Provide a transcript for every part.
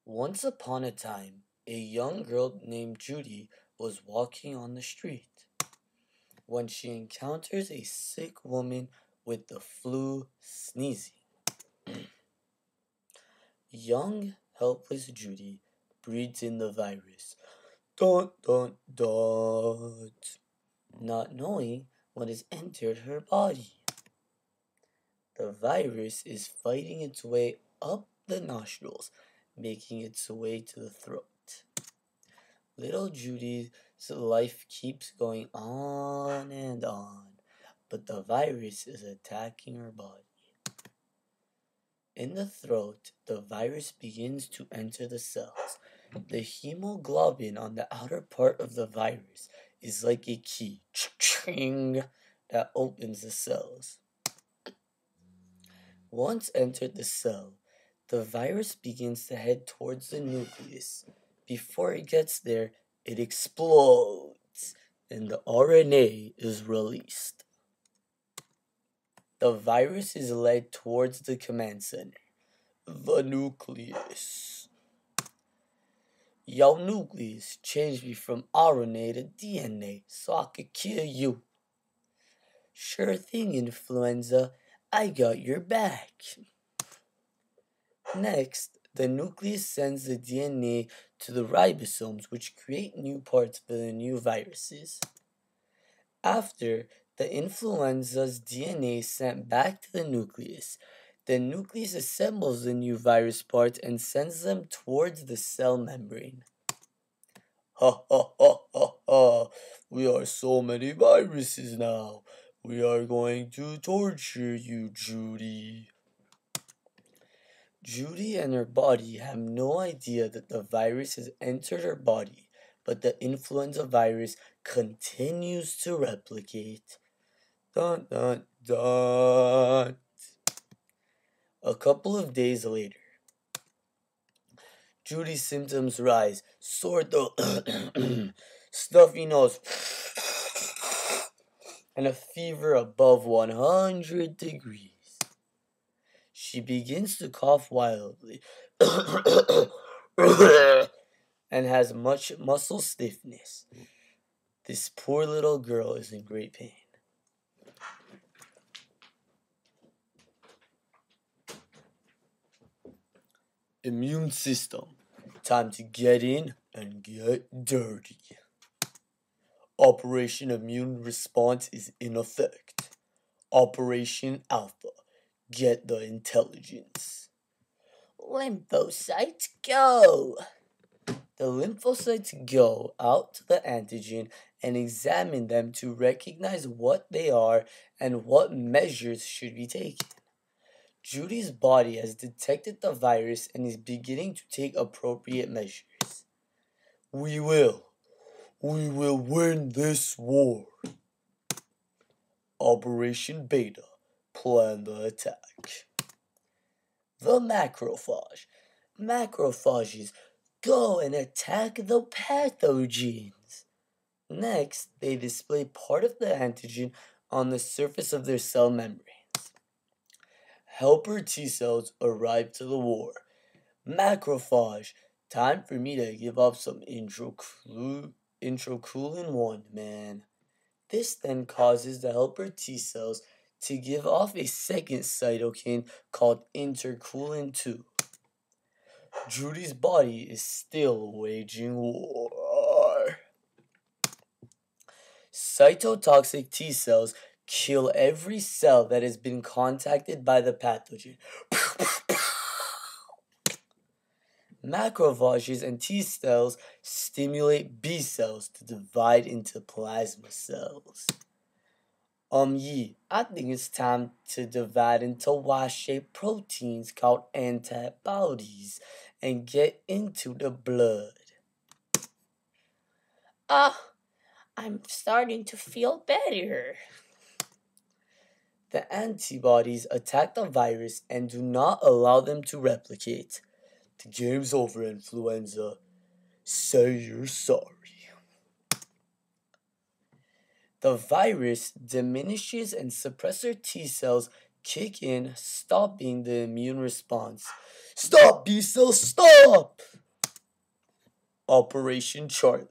Once upon a time, a young girl named Judy was walking on the street when she encounters a sick woman with the flu sneezing. Young, helpless Judy breathes in the virus. Dun dun dun. Not knowing what has entered her body. The virus is fighting its way up the nostrils, making its way to the throat. Little Judy's life keeps going on and on, but the virus is attacking her body. In the throat, the virus begins to enter the cells. The hemoglobin on the outer part of the virus is like a key that opens the cells. Once entered the cell, the virus begins to head towards the nucleus. Before it gets there, it explodes and the RNA is released. The virus is led towards the command center, the nucleus. Your nucleus changed me from RNA to DNA so I could kill you. Sure thing, influenza. I got your back. Next, the nucleus sends the DNA to the ribosomes, which create new parts for the new viruses. After, the influenza's DNA is sent back to the nucleus. The nucleus assembles the new virus parts and sends them towards the cell membrane. Ha ha ha ha ha! We are so many viruses now. We are going to torture you, Judy. Judy and her body have no idea that the virus has entered her body, but the influenza virus continues to replicate. Dun dun dun. A couple of days later, Judy's symptoms rise: sore throat, stuffy nose, and a fever above 100 degrees. She begins to cough wildly and has much muscle stiffness. This poor little girl is in great pain. Immune system. Time to get in and get dirty. Operation Immune Response is in effect. Operation Alpha. Get the intelligence. Lymphocytes go! The lymphocytes go out to the antigen and examine them to recognize what they are and what measures should be taken. Judy's body has detected the virus and is beginning to take appropriate measures. We will win this war. Operation Beta. Plan the attack. The macrophage. Macrophages go and attack the pathogens. Next, they display part of the antigen on the surface of their cell membranes. Helper T cells arrive to the war. Macrophage. Time for me to give up some intracoolin 1, man. This then causes the helper T cells to give off a second cytokine called intercoolin 2. Judy's body is still waging war. Cytotoxic T cells kill every cell that has been contacted by the pathogen. Macrophages and T cells stimulate B cells to divide into plasma cells. I think it's time to divide into Y-shaped proteins called antibodies and get into the blood. I'm starting to feel better. The antibodies attack the virus and do not allow them to replicate. The game's over, influenza. Say you're sorry. The virus diminishes and suppressor T cells kick in, stopping the immune response. Stop, B cells, stop! Operation Charlie.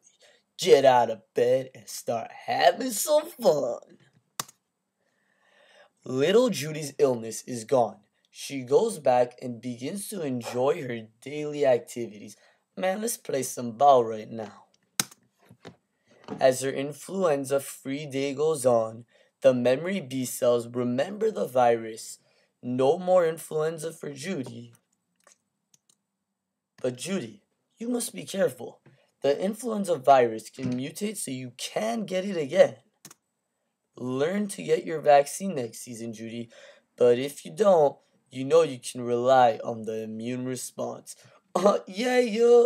Get out of bed and start having some fun. Little Judy's illness is gone. She goes back and begins to enjoy her daily activities. Man, let's play some ball right now. As her influenza-free day goes on, the memory B cells remember the virus. No more influenza for Judy. But Judy, you must be careful. The influenza virus can mutate so you can get it again. Learn to get your vaccine next season, Judy. But if you don't, you know you can rely on the immune response. Yeah.